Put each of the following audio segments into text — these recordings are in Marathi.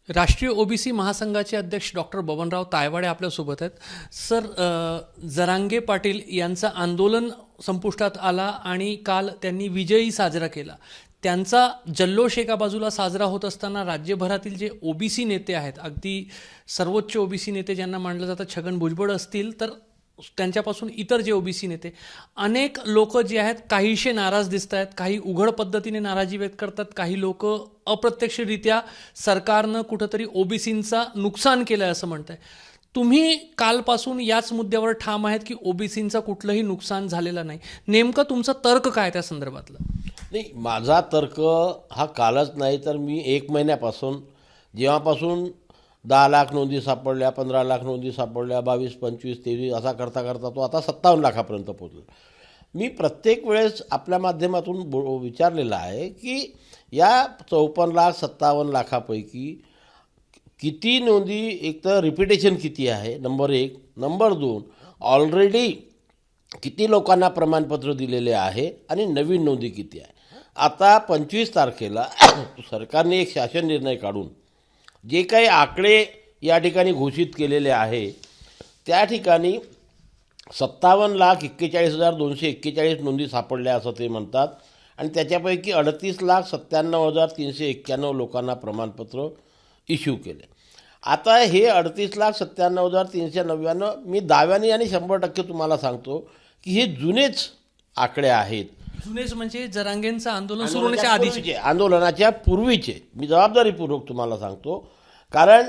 राष्ट्रीय ओबीसी महासंघाचे अध्यक्ष डॉक्टर बबनराव तायवाडे आपल्यासोबत आहेत. सर, जरांगे पाटील यांचं आंदोलन संपुष्टात आला आणि काल त्यांनी विजयी साजरा केला. त्यांचा जल्लोष एका बाजूला साजरा होत असताना राज्यभरातील जे ओबीसी नेते आहेत, अगदी सर्वोच्च ओबीसी नेते ज्यांना मानलं जातं, छगन भुजबळ असतील तर त्यांच्यापासून इतर जे ओबीसी नेते, अनेक लोक जे आहेत काहीशे नाराज दिसत आहेत. काही उघड पद्धतीने नाराजी व्यक्त करतात, काही लोक अप्रत्यक्षरित्या सरकारनं कुठंतरी ओबीसींचा नुकसान केलं आहे असं म्हणत आहे. तुम्ही कालपासून याच मुद्द्यावर ठाम आहेत की ओबीसींचं कुठलंही नुकसान झालेलं नाही. नेमकं तुमचा तर्क काय त्या संदर्भातलं? नाही, माझा तर्क हा कालच नाही तर मी 1 महिन्यापासून, जेव्हापासून 10 लाख नोंदी सापडल्या, 15 लाख नोंदी सापडल्या, 22, 25, 23 असा करता करता तो आता 57 लाखापर्यंत पोहोचला. मी प्रत्येक वेळेस आपल्या माध्यमातून विचारलेलं आहे की या 54 लाख 57 लाखापैकी किती नोंदी, एक तर रिपिटेशन किती आहे, नंबर 1. नंबर 2, ऑलरेडी किती लोकांना प्रमाणपत्र दिलेले आहे आणि नवीन नोंदी किती आहे. आता 25 तारखेला सरकारने एक शासन निर्णय काढून जे काही आकडे या ठिकाणी घोषित केलेले आहे त्या ठिकाणी 57,41,241 नोंदी सापडल्या असं ते म्हणतात आणि त्याच्यापैकी 38,97,391 लोकांना प्रमाणपत्र इश्यू केले. आता हे 38,97,399 मी दाव्याने आणि 100% तुम्हाला सांगतो की हे जुनेच आकडे आहेत. जुनेच म्हणजे जरांगेंचं आंदोलन सुरू होण्याच्या आधीचे, आंदोलनाच्या पूर्वीचे. मी जबाबदारीपूर्वक तुम्हाला सांगतो, कारण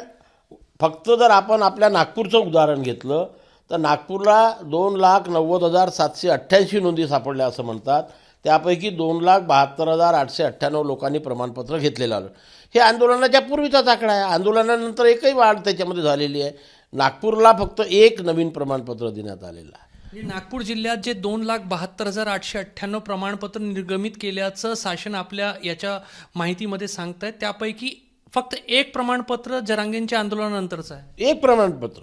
फक्त जर आपण आपल्या नागपूरचं उदाहरण घेतलं तर नागपूरला 2,90,788 नोंदी सापडल्या असं म्हणतात. त्यापैकी 2,72,898 लोकांनी प्रमाणपत्र घेतलेलं आलं. हे आंदोलनाच्या पूर्वीचाच आकडा आहे. आंदोलनानंतर एकही वाढ त्याच्यामध्ये झालेली आहे. नागपूरला फक्त 1 नवीन प्रमाणपत्र देण्यात आलेलं आहे. नागपूर जिल्ह्यात जे 2,72,898 प्रमाणपत्र निर्गमित केल्याचं शासन आपल्या याच्या माहितीमध्ये सांगतायत, त्यापैकी फक्त 1 प्रमाणपत्र जरांगेंच्या आंदोलनानंतरचं आहे. 1 प्रमाणपत्र,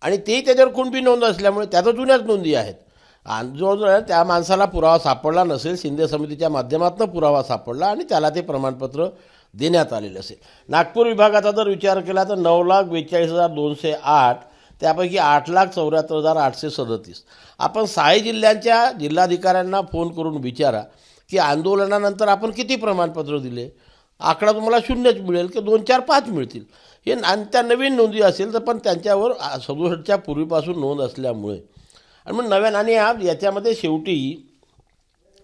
आणि ते त्याच्यावर कुणबी नोंद असल्यामुळे त्या तर जुन्याच नोंदी आहेत. जो त्या माणसाला पुरावा सापडला नसेल, शिंदे समितीच्या माध्यमातून पुरावा सापडला आणि त्याला ते प्रमाणपत्र देण्यात आलेलं असेल. नागपूर विभागाचा जर विचार केला तर 9,42,208, त्यापैकी 8,74,837. आपण 6 जिल्ह्यांच्या जिल्हाधिकाऱ्यांना फोन करून विचारा की आंदोलनानंतर आपण किती प्रमाणपत्र दिले. आकडा तुम्हाला 0च मिळेल की 2, 4, 5 मिळतील. हे आणि त्या नवीन नोंदी असेल तर पण त्यांच्यावर 67च्या पूर्वीपासून नोंद असल्यामुळे आणि मग नव्यानं, आणि याच्यामध्ये शेवटी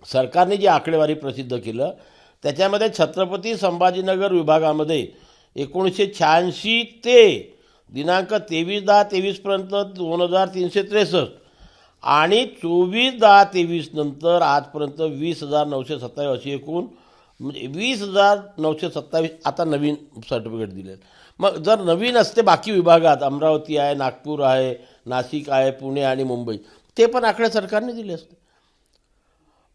सरकारने जी आकडेवारी प्रसिद्ध केलं त्याच्यामध्ये छत्रपती संभाजीनगर विभागामध्ये 1986 ते दिनांक 23/10/23पर्यंत 2,363 आणि 24/10/23 नंतर आजपर्यंत 20,927 अशी एकूण, म्हणजे 20,927 आता नवीन सर्टिफिकेट दिले. मग जर नवीन असते बाकी विभागात, अमरावती आहे, नागपूर आहे, नाशिक आहे, पुणे आणि मुंबई, ते पण आकडे सरकारने दिले असते.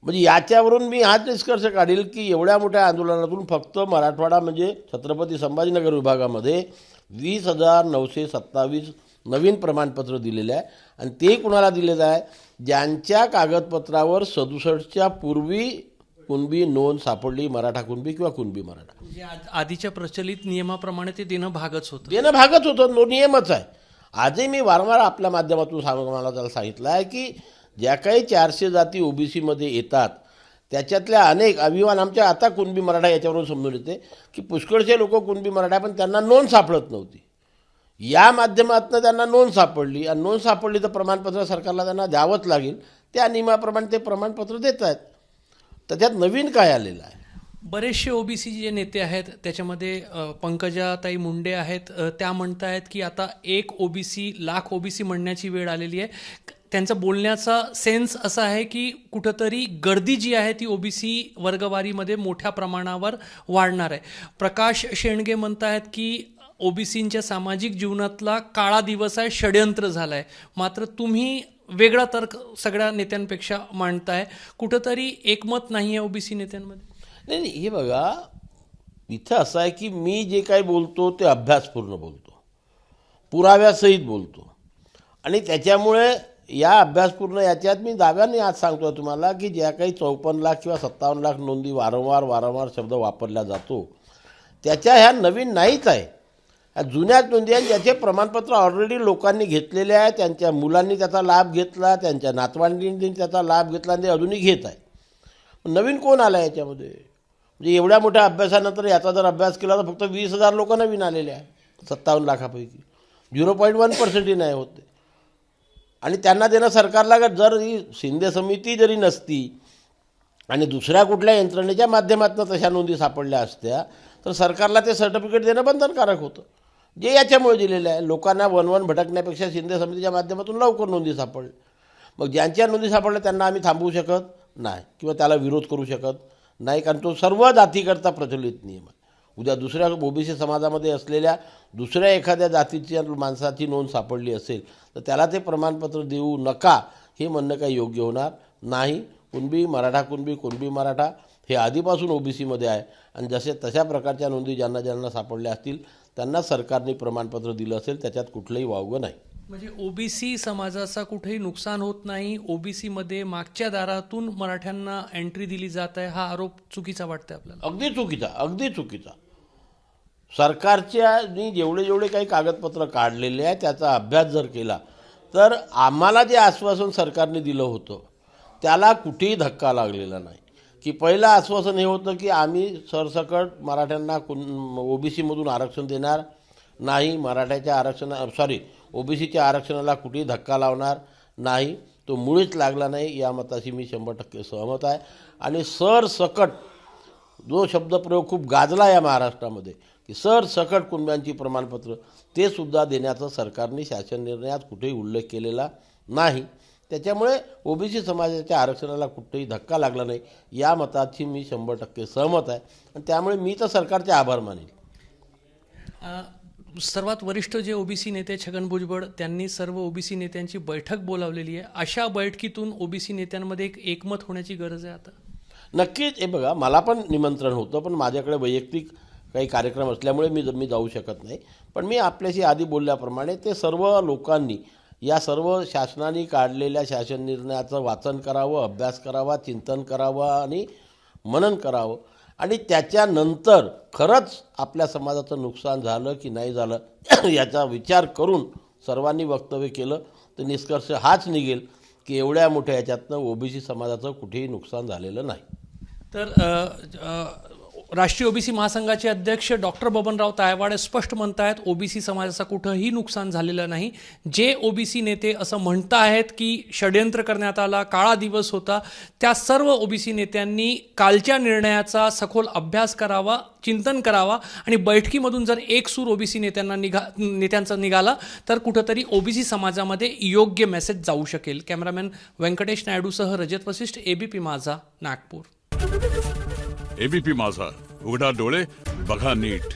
म्हणजे याच्यावरून मी हाच निष्कर्ष काढेल की एवढ्या मोठ्या आंदोलनातून फक्त मराठवाडा म्हणजे छत्रपती संभाजीनगर विभागामध्ये 20,927 नवीन प्रमाणपत्र दिलेले आहे. आणि ते कुणाला दिलेलं आहे? ज्यांच्या कागदपत्रावर 67च्या पूर्वी कुणबी नोंद सापडली, मराठा कुणबी किंवा कुणबी मराठा. म्हणजे आधीच्या प्रचलित नियमाप्रमाणे ते देणं भागच होतं. नियमच आहे. आजही मी वारंवार आपल्या माध्यमातून मला त्याला सांगितलं आहे की ज्या काही 400 जाती ओबीसीमध्ये येतात त्याच्यातल्या अनेक अभिमान आमच्या आता कुणबी मराठा याच्यावरून समजून येते की पुष्कळचे लोक कुणबी मराठा पण त्यांना नोंद सापडत नव्हती. या माध्यमातून त्यांना नोंद सापडली आणि नोंद सापडली तर प्रमाणपत्र सरकारला त्यांना द्यावंच लागेल. त्या नियमाप्रमाणे ते प्रमाणपत्र देत आहेत. त्याच्यात नवीन काय आलेलं आहे? बरेचसे ओबीसी जे नेते आहेत त्याच्यामध्ये पंकजाताई मुंडे आहेत, त्या म्हणत आहेत की आता 1 ओबीसी लाख ओबीसी म्हणण्याची वेळ आलेली आहे. त्यांचं बोलण्याचा सेन्स असा आहे की कुठंतरी गर्दी जी आहे ती ओबीसी वर्गवारीमध्ये मोठ्या प्रमाणावर वाढणार आहे. प्रकाश शेंडगे म्हणत आहेत की ओबीसींच्या सामाजिक जीवनातला काळा दिवस आहे, षड्यंत्र झालं आहे. मात्र तुम्ही वेगळा तर्क सगळ्या नेत्यांपेक्षा मांडताय. कुठंतरी एकमत नाही आहे ओबीसी नेत्यांमध्ये. नाही, हे बघा, इथं असं आहे की मी जे काही बोलतो ते अभ्यासपूर्ण बोलतो, पुराव्यासहित बोलतो. आणि त्याच्यामुळे या अभ्यासपूर्ण याच्यात मी दाव्याने आज सांगतो तुम्हाला की ज्या काही 54 लाख किंवा 57 लाख नोंदी वारंवार शब्द वापरला जातो त्याच्या ह्या नवीन नाहीच आहे. जुन्याच नोंदी आहेत ज्याचे प्रमाणपत्र ऑलरेडी लोकांनी घेतलेले आहे, त्यांच्या मुलांनी त्याचा लाभ घेतला, त्यांच्या नातवंडांनी त्याचा लाभ घेतला आणि ते अजूनही घेत आहे. नवीन कोण आला याच्यामध्ये? म्हणजे एवढ्या मोठ्या अभ्यासानंतर याचा जर अभ्यास केला तर फक्त 20,000 लोक नवीन आलेले आहे 57 लाखापैकी. 0.1% नाही होते. आणि त्यांना देणं सरकारला जर ही शिंदे समिती जरी नसती आणि दुसऱ्या कुठल्या यंत्रणेच्या माध्यमातून तशा नोंदी सापडल्या असत्या तर सरकारला ते सर्टिफिकेट देणं बंधनकारक होतं, जे याच्यामुळे दिलेलं आहे. लोकांना वन भटकण्यापेक्षा शिंदे समितीच्या माध्यमातून लवकर नोंदी सापडल्या. मग ज्यांच्या नोंदी सापडल्या त्यांना आम्ही थांबवू शकत नाही किंवा त्याला विरोध करू शकत नाही, कारण तो सर्व जातीकरता प्रचलित नियम आहे. उद्या दुसऱ्या ओबीसी समाजामध्ये असलेल्या दुसऱ्या एखाद्या जातीच्या माणसाची नोंद सापडली असेल तर त्याला ते प्रमाणपत्र देऊ नका हे म्हणणं काही योग्य होणार नाही. कुणबी मराठा कुणबी मराठा हे आधीपासून ओबीसीमध्ये आहे आणि तशा प्रकारच्या नोंदी ज्यांना सापडल्या असतील त्यांना सरकारने प्रमाणपत्र दिलं असेल, त्याच्यात कुठलंही वावगं नाही. म्हणजे ओबीसी समाजाचा कुठेही नुकसान होत नाही, ओबीसीमध्ये मागच्या दारातून मराठ्यांना एंट्री दिली जात आहे, हा आरोप चुकीचा वाटतोय आपल्याला? अगदी चुकीचा. सरकारच्यानी जेवढे काही कागदपत्र काढलेले आहे त्याचा अभ्यास जर केला तर आम्हाला जे आश्वासन सरकारने दिलं होतं त्याला कुठेही धक्का लागलेला नाही. की पहिलं आश्वासन हे होतं की आम्ही सरसकट मराठ्यांना ओबीसीमधून आरक्षण देणार नाही, ओबीसीच्या आरक्षणाला कुठेही धक्का लावणार नाही. तो मुळीच लागला नाही. या मताशी मी 100% सहमत आहे. आणि सरसकट जो शब्दप्रयोग खूप गाजला या महाराष्ट्रामध्ये की सरसकट कुणब्यांची प्रमाणपत्र ते सुद्धा देण्याचा सरकारने शासन निर्णयात कुठेही उल्लेख केलेला नाही. त्याच्यामुळे ओबीसी समाजाच्या आरक्षणाला कुठेही धक्का लागला नाही या मताची मी 100% सहमत आहे आणि त्यामुळे मी तर सरकारचे आभार मानेल. सर्वात वरिष्ठ जे ओबीसी नेते छगन भुजबळ त्यांनी सर्व ओबीसी नेत्यांची बैठक बोलावलेली आहे. अशा बैठकीतून ओबीसी नेत्यांमध्ये एक एकमत होण्याची गरज आहे आता? नक्कीच. हे बघा, मला पण निमंत्रण होतं पण माझ्याकडे वैयक्तिक काही कार्यक्रम असल्यामुळे मी जाऊ शकत नाही. पण मी आपल्याशी आधी बोलल्याप्रमाणे ते सर्व लोकांनी या सर्व शासनाने काढलेल्या शासन निर्णयाचं वाचन करावं, अभ्यास करावा, चिंतन करावं आणि मनन करावं आणि त्याच्यानंतर खरंच आपल्या समाजाचं नुकसान झालं की नाही झालं याचा विचार करून सर्वांनी वक्तव्य केलं तर निष्कर्ष हाच निघेल की एवढ्या मोठ्या याच्यातनं ओबीसी समाजाचं कुठेही नुकसान झालेलं नाही. तर राष्ट्रीय ओबीसी महासंघाचे अध्यक्ष डॉक्टर बबनराव तायवाडे स्पष्ट म्हणतायत ओबीसी समाजाचं कुठंही नुकसान झालेलं नाही. जे ओबीसी नेते असं म्हणतायत की षड्यंत्र करण्यात आला, काळा दिवस होता, त्या सर्व ओबीसी नेत्यांनी कालच्या निर्णयाचा सखोल अभ्यास करावा, चिंतन करावा आणि बैठकीमधून जर एक सूर ओबीसी नेत्यांचा निघाला तर कुठंतरी ओबीसी समाजामध्ये योग्य मेसेज जाऊ शकेल. कॅमेरामॅन व्यंकटेश नायडूसह रजत वसिष्ठ, एबीपी माझा, नागपूर. एबीपी माझा, उघडा डोळे बघा नीट.